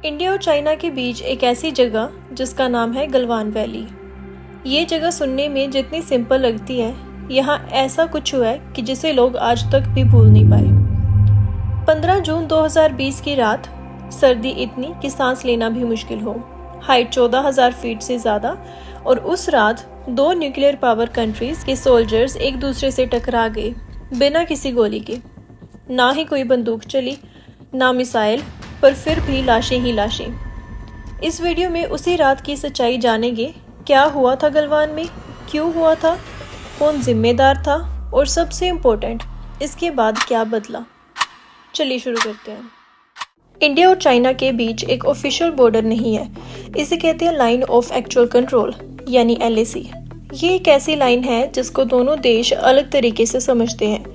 India और China के बीच एक ऐसी जगह जिसका नाम है गलवान वैली। ये जगह सुनने में जितनी सिंपल लगती है, यहाँ ऐसा कुछ हुआ है कि जिसे लोग आज तक भी भूल नहीं पाए। 15 जून 2020 की रात, सर्दी इतनी कि सांस लेना भी मुश्किल हो, हाइट 14,000 फीट से ज़्यादा, और उस रात 2 न्यूक्लियर पावर कंट्रीज के सोल्जर्स एक दूसरे से टकरा गए बिना किसी गोली के। ना ही कोई बंदूक चली, ना मिसाइल, पर फिर भी लाशें ही लाशें। इस वीडियो में उसी रात की सच्चाई जानेंगे। क्या हुआ था गलवान में, क्यों हुआ था, कौन जिम्मेदार था, और सबसे इम्पोर्टेंट, इसके बाद क्या बदला। चलिए शुरू करते हैं। इंडिया और चाइना के बीच एक ऑफिशियल बॉर्डर नहीं है। इसे कहते हैं लाइन ऑफ एक्चुअल कंट्रोल, यानी LAC। ये एक ऐसी लाइन है जिसको दोनों देश अलग तरीके से समझते हैं।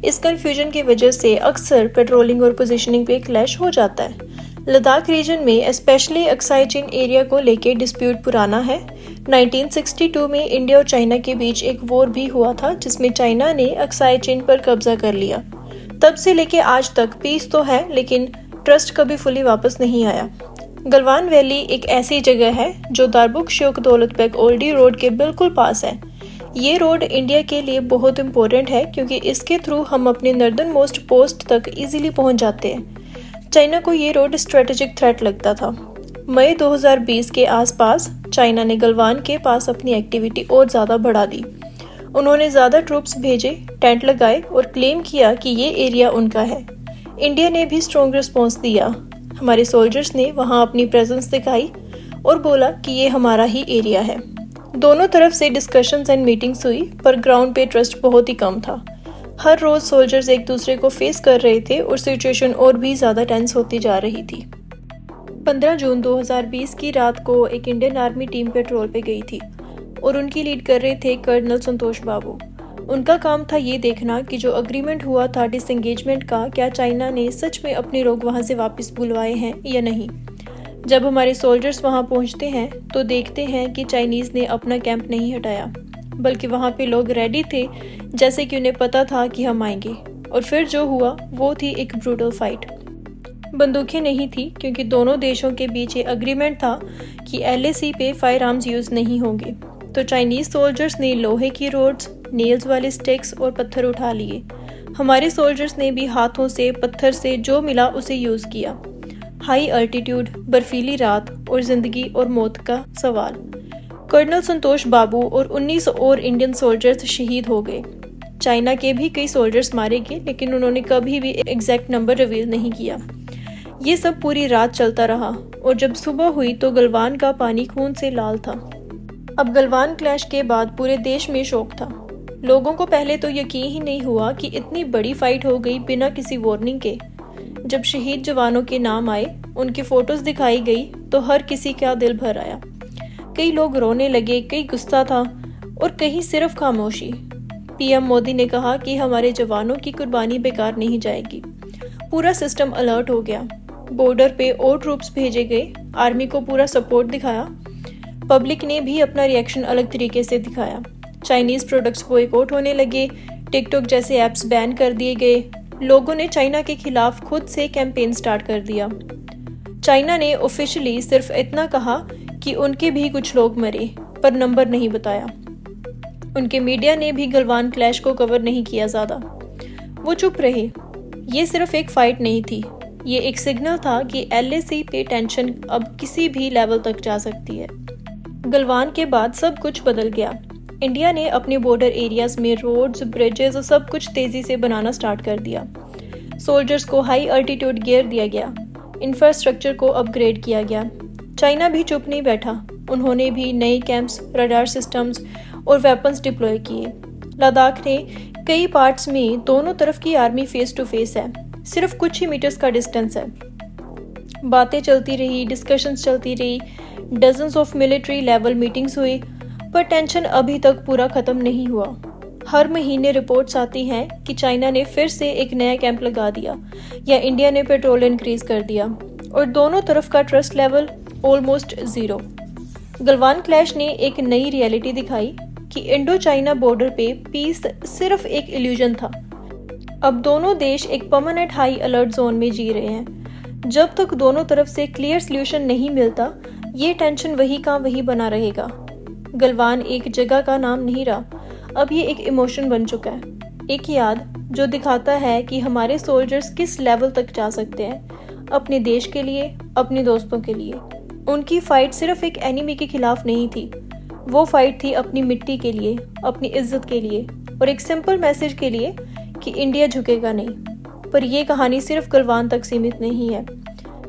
इस कंफ्यूजन की वजह से अक्सर पेट्रोलिंग और पोजीशनिंग पे क्लैश हो जाता है। लद्दाख रीजन में स्पेशली अक्साई चिन एरिया को लेके डिस्प्यूट पुराना है। 1962 में इंडिया और चाइना के बीच एक वॉर भी हुआ था जिसमें चाइना ने अक्साई चिन पर कब्जा कर लिया। तब से लेके आज तक पीस तो है, लेकिन ट्रस्ट कभी फुली वापस नहीं आया। गलवान वैली एक ऐसी जगह है जो दारबुक श्योक दौलत बेग ओल्डी रोड के बिल्कुल पास है। ये रोड इंडिया के लिए बहुत इम्पोर्टेंट है क्योंकि इसके थ्रू हम अपने नॉर्दर्न मोस्ट पोस्ट तक इजीली पहुंच जाते हैं। चाइना को ये रोड स्ट्रेटेजिक थ्रेट लगता था। मई 2020 के आसपास चाइना ने गलवान के पास अपनी एक्टिविटी और ज़्यादा बढ़ा दी। उन्होंने ज़्यादा ट्रूप्स भेजे, टेंट लगाए और क्लेम किया कि ये एरिया उनका है। इंडिया ने भी स्ट्रॉन्ग रिस्पॉन्स दिया। हमारे सोल्जर्स ने वहाँ अपनी प्रेजेंस दिखाई और बोला कि ये हमारा ही एरिया है। दोनों तरफ से डिस्कशंस एंड मीटिंग्स हुई, पर ग्राउंड पे ट्रस्ट बहुत ही कम था। हर रोज सोल्जर्स एक दूसरे को फेस कर रहे थे और सिचुएशन और भी ज़्यादा टेंस होती जा रही थी। 15 जून 2020 की रात को एक इंडियन आर्मी टीम पेट्रोल पे गई थी और उनकी लीड कर रहे थे कर्नल संतोष बाबू। उनका काम था ये देखना कि जो अग्रीमेंट हुआ था डिसएंगेजमेंट का, क्या चाइना ने सच में अपने लोग वहाँ से वापस बुलवाए हैं या नहीं। जब हमारे सोल्जर्स वहाँ पहुँचते हैं तो देखते हैं कि चाइनीज़ ने अपना कैंप नहीं हटाया, बल्कि वहाँ पे लोग रेडी थे, जैसे कि उन्हें पता था कि हम आएंगे। और फिर जो हुआ वो थी एक ब्रूटल फाइट। बंदूकें नहीं थी क्योंकि दोनों देशों के बीच ये अग्रीमेंट था कि LAC पे फायर आर्म्स यूज़ नहीं होंगे। तो चाइनीज़ सोल्जर्स ने लोहे की रोड्स, नेल्स वाले स्टिक्स और पत्थर उठा लिए। हमारे सोल्जर्स ने भी हाथों से, पत्थर से जो मिला उसे यूज़ किया। हाई अल्टीट्यूड, बर्फीली रात और जिंदगी और मौत का सवाल। कर्नल संतोष बाबू और 19 और इंडियन सोल्जर्स शहीद हो गए। चाइना के भी कई सोल्जर्स मारे गए, लेकिन उन्होंने कभी भी एग्जैक्ट नंबर रिवील नहीं किया। ये सब पूरी रात चलता रहा और जब सुबह हुई तो गलवान का पानी खून से लाल था। अब गलवान क्लैश के बाद पूरे देश में शोक था। लोगों को पहले तो यकीन ही नहीं हुआ कि इतनी बड़ी फाइट हो गई बिना किसी वार्निंग के। जब शहीद जवानों के नाम आए, उनकी फोटोज दिखाई गई तो हर किसी का दिल भर आया। कई लोग रोने लगे, कई गुस्सा था और कहीं सिर्फ खामोशी। PM मोदी ने कहा कि हमारे जवानों की कुर्बानी बेकार नहीं जाएगी। पूरा सिस्टम अलर्ट हो गया। बॉर्डर पे और ट्रूप्स भेजे गए, आर्मी को पूरा सपोर्ट दिखाया। पब्लिक ने भी अपना रिएक्शन अलग तरीके से दिखाया। चाइनीज प्रोडक्ट्स बॉयकॉट होने लगे, टिकटॉक जैसे ऐप्स बैन कर दिए गए। लोगों ने चाइना के खिलाफ खुद से कैंपेन स्टार्ट कर दिया। चाइना ने ऑफिशियली सिर्फ इतना कहा कि उनके भी कुछ लोग मरे, पर नंबर नहीं बताया। उनके मीडिया ने भी गलवान क्लैश को कवर नहीं किया ज़्यादा, वो चुप रहे। ये सिर्फ एक फाइट नहीं थी, ये एक सिग्नल था कि LAC पे टेंशन अब किसी भी लेवल तक जा सकती है। गलवान के बाद सब कुछ बदल गया। इंडिया ने अपने बॉर्डर एरियाज में रोड्स, ब्रिजेस और सब कुछ तेजी से बनाना स्टार्ट कर दिया। सोल्जर्स को हाई अल्टीट्यूड गियर दिया गया, इंफ्रास्ट्रक्चर को अपग्रेड किया गया। चाइना भी चुप नहीं बैठा, उन्होंने भी नए कैंप्स, रडार सिस्टम्स और वेपन्स डिप्लॉय किए। लद्दाख ने कई पार्ट्स में दोनों तरफ की आर्मी फेस टू फेस है, सिर्फ कुछ ही मीटर्स का डिस्टेंस है। बातें चलती रही, डिस्कशंस चलती रही, dozens of military level meetings हुई, पर टेंशन अभी तक पूरा खत्म नहीं हुआ। हर महीने रिपोर्ट्स आती हैं कि चाइना ने फिर से एक नया कैंप लगा दिया या इंडिया ने पेट्रोल इंक्रीज कर दिया, और दोनों तरफ का trust level almost zero. Galwan clash ने एक नई रियलिटी दिखाई कि इंडो चाइना बॉर्डर पे पीस सिर्फ एक इल्यूजन था। अब दोनों देश एक परमानेंट हाई अलर्ट जोन में जी रहे हैं। जब तक दोनों तरफ से क्लियर सल्यूशन नहीं मिलता, ये टेंशन वही का वही बना रहेगा। गलवान एक जगह का नाम नहीं रहा, अब ये एक इमोशन बन चुका है, एक याद जो दिखाता है कि हमारे सोल्जर्स किस लेवल तक जा सकते हैं अपने देश के लिए, अपने दोस्तों के लिए। उनकी फाइट सिर्फ एक एनिमी के खिलाफ नहीं थी, वो फाइट थी अपनी मिट्टी के लिए, अपनी इज्जत के लिए और एक सिंपल मैसेज के लिए कि इंडिया झुकेगा नहीं। पर ये कहानी सिर्फ गलवान तक सीमित नहीं है।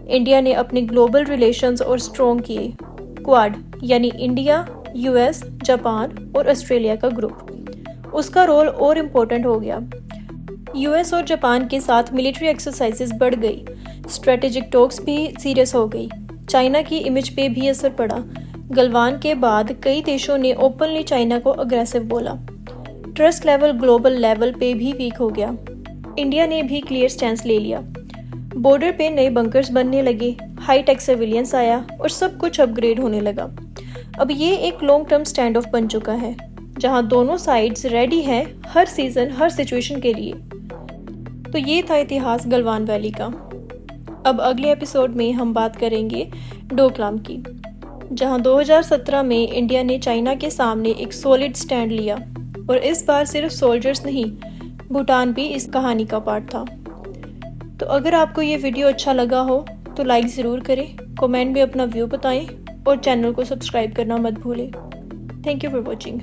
इंडिया ने अपने ग्लोबल रिलेशंस और स्ट्रॉन्ग किए। क्वाड यानी इंडिया, यूएस, जापान और ऑस्ट्रेलिया का ग्रुप, उसका रोल और इम्पोर्टेंट हो गया। यूएस और जापान के साथ मिलिट्री एक्सरसाइजेस बढ़ गई, स्ट्रेटेजिक टॉक्स भी सीरियस हो गई। चाइना की इमेज पे भी असर पड़ा। गलवान के बाद कई देशों ने ओपनली चाइना को अग्रेसिव बोला। ट्रस्ट लेवल ग्लोबल लेवल पे भी वीक हो गया। इंडिया ने भी क्लियर स्टैंस ले लिया। बॉर्डर पे नए बंकर्स बनने लगे, हाई टेक सर्विलियंस आया और सब कुछ अपग्रेड होने लगा। अब ये एक लॉन्ग टर्म स्टैंड ऑफ बन चुका है, जहां दोनों साइड्स रेडी हैं हर सीजन, हर सिचुएशन के लिए। तो ये था इतिहास गलवान वैली का। अब अगले एपिसोड में हम बात करेंगे डोकलाम की, जहां 2017 में इंडिया ने चाइना के सामने एक सॉलिड स्टैंड लिया और इस बार सिर्फ सोल्जर्स नहीं, भूटान भी इस कहानी का पार्ट था। तो अगर आपको ये वीडियो अच्छा लगा हो तो लाइक ज़रूर करें, कमेंट में अपना व्यू बताएं और चैनल को सब्सक्राइब करना मत भूलें। Thank you for watching.